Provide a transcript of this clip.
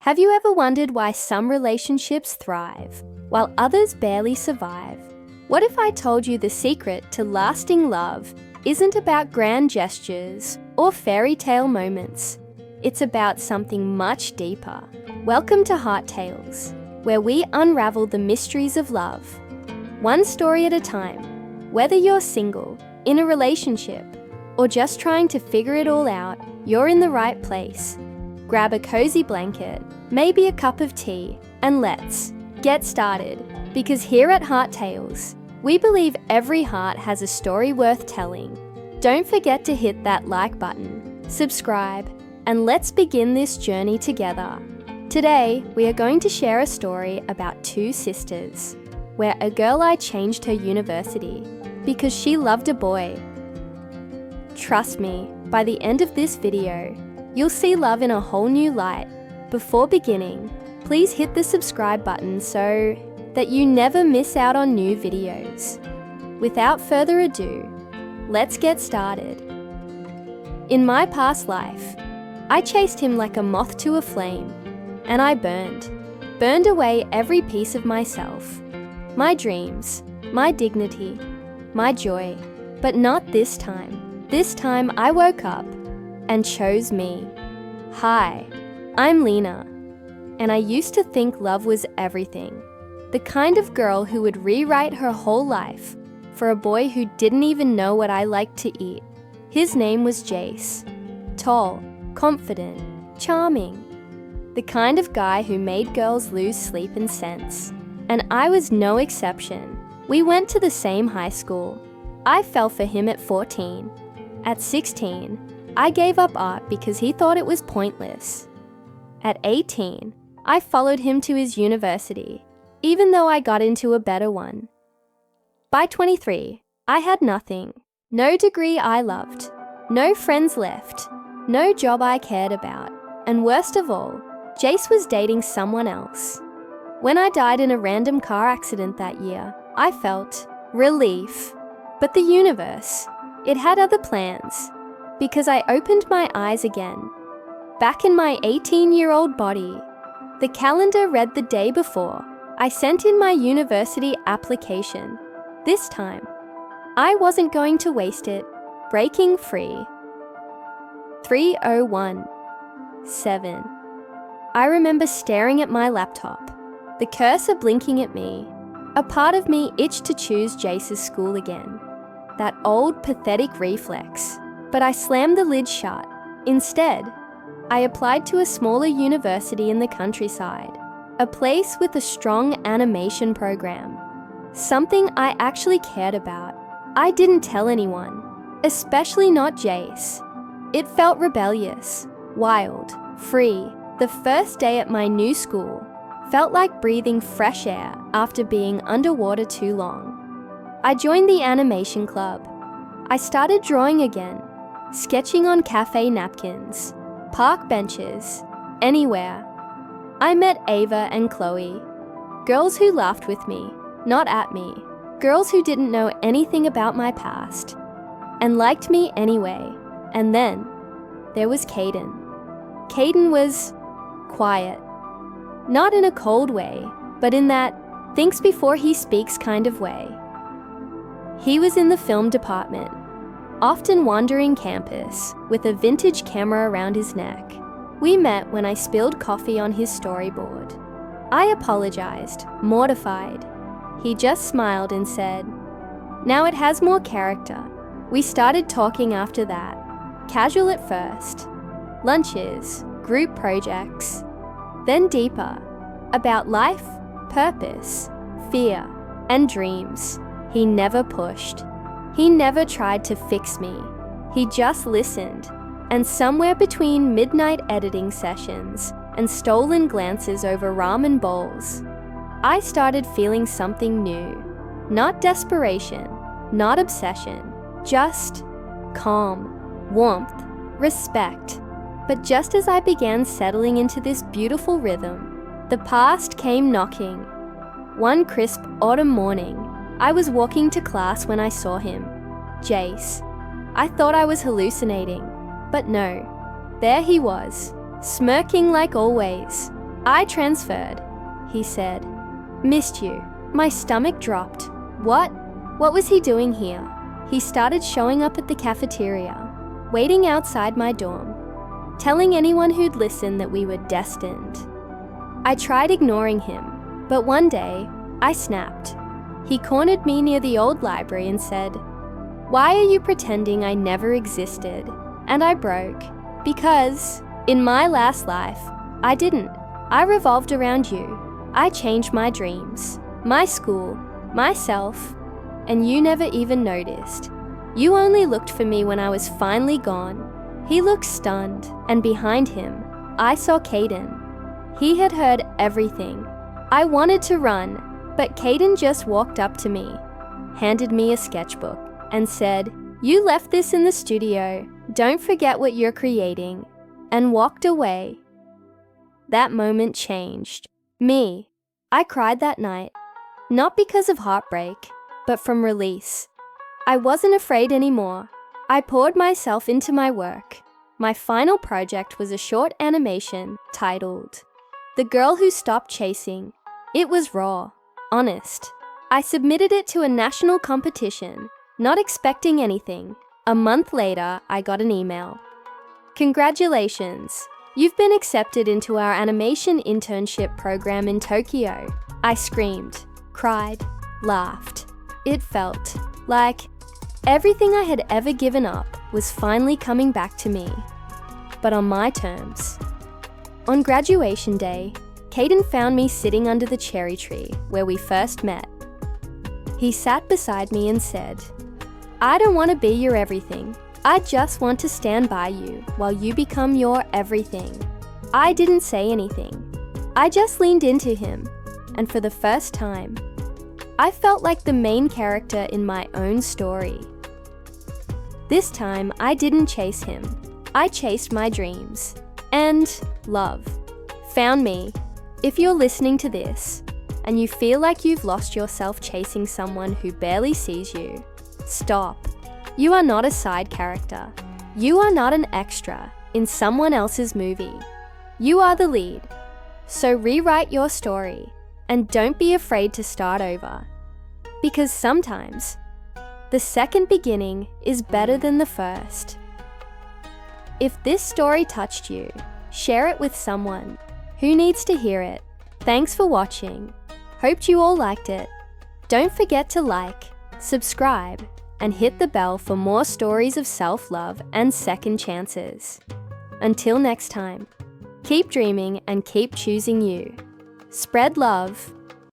Have you ever wondered why some relationships thrive, while others barely survive? What if I told you the secret to lasting love isn't about grand gestures or fairy tale moments? It's about something much deeper. Welcome to Heart Tales, where we unravel the mysteries of love, one story at a time. Whether you're single, in a relationship, or just trying to figure it all out, you're in the right place. Grab a cozy blanket, maybe a cup of tea, and let's get started. Because here at Heart Tales, we believe every heart has a story worth telling. Don't forget to hit that like button, subscribe, and let's begin this journey together. Today, we are going to share a story about two sisters, where a girl I changed her university because she loved a boy. Trust me, by the end of this video, you'll see love in a whole new light. Before beginning, please hit the subscribe button so that you never miss out on new videos. Without further ado, let's get started. In my past life, I chased him like a moth to a flame, and I burned away every piece of myself, my dreams, my dignity, my joy. But not this time. This time I woke up and chose me. Hi, I'm Lina, and I used to think love was everything. The kind of girl who would rewrite her whole life for a boy who didn't even know what I liked to eat. His name was Jace. Tall, confident, charming. The kind of guy who made girls lose sleep and sense. And I was no exception. We went to the same high school. I fell for him at 14. At 16, I gave up art because he thought it was pointless. At 18, I followed him to his university, even though I got into a better one. By 23, I had nothing. No degree I loved, no friends left, no job I cared about, and worst of all, Jace was dating someone else. When I died in a random car accident that year, I felt relief. But the universe, it had other plans. Because I opened my eyes again. Back in my 18-year-old body. The calendar read the day before. I sent in my university application. This time, I wasn't going to waste it. Breaking free. 3:01:7. I remember staring at my laptop, the cursor blinking at me. A part of me itched to choose Jace's school again. That old, pathetic reflex. But I slammed the lid shut. Instead, I applied to a smaller university in the countryside, a place with a strong animation program, something I actually cared about. I didn't tell anyone, especially not Jace. It felt rebellious, wild, free. The first day at my new school felt like breathing fresh air after being underwater too long. I joined the animation club. I started drawing again. Sketching on cafe napkins, park benches, anywhere. I met Ava and Chloe, girls who laughed with me, not at me, girls who didn't know anything about my past, and liked me anyway. And then there was Caden. Caden was quiet, not in a cold way, but in that thinks before he speaks kind of way. He was in the film department, often wandering campus with a vintage camera around his neck. We met when I spilled coffee on his storyboard. I apologized, mortified. He just smiled and said, "Now it has more character." We started talking after that, casual at first. Lunches, group projects, then deeper, about life, purpose, fear, and dreams. He never pushed. He never tried to fix me. He just listened. And somewhere between midnight editing sessions and stolen glances over ramen bowls, I started feeling something new. Not desperation, not obsession, just calm, warmth, respect. But just as I began settling into this beautiful rhythm, the past came knocking. One crisp autumn morning, I was walking to class when I saw him, Jace. I thought I was hallucinating, but no. There he was, smirking like always, I transferred, he said. Missed you. My stomach dropped. What? What was he doing here? He started showing up at the cafeteria, waiting outside my dorm, telling anyone who'd listen that we were destined. I tried ignoring him, but one day, I snapped. He cornered me near the old library and said, "Why are you pretending I never existed?" And I broke, because, in my last life, I didn't. I revolved around you. I changed my dreams, my school, myself, and you never even noticed. You only looked for me when I was finally gone. He looked stunned, and behind him, I saw Caden. He had heard everything. I wanted to run, but Caden just walked up to me, handed me a sketchbook, and said, "You left this in the studio. Don't forget what you're creating," and walked away. That moment changed me. I cried that night, not because of heartbreak, but from release. I wasn't afraid anymore. I poured myself into my work. My final project was a short animation titled "The Girl Who Stopped Chasing." It was raw, honest. I submitted it to a national competition, not expecting anything. A month later, I got an email. "Congratulations, you've been accepted into our animation internship program in Tokyo." I screamed, cried, laughed. It felt like everything I had ever given up was finally coming back to me, but on my terms. On graduation day, Caden found me sitting under the cherry tree where we first met. He sat beside me and said, "I don't want to be your everything. I just want to stand by you while you become your everything." I didn't say anything. I just leaned into him, and for the first time, I felt like the main character in my own story. This time, I didn't chase him. I chased my dreams. And love found me. If you're listening to this, and you feel like you've lost yourself chasing someone who barely sees you, stop. You are not a side character. You are not an extra in someone else's movie. You are the lead. So rewrite your story, and don't be afraid to start over. Because sometimes, the second beginning is better than the first. If this story touched you, share it with someone who needs to hear it. Thanks for watching. Hoped you all liked it. Don't forget to like, subscribe, and hit the bell for more stories of self-love and second chances. Until next time, keep dreaming and keep choosing you. Spread love.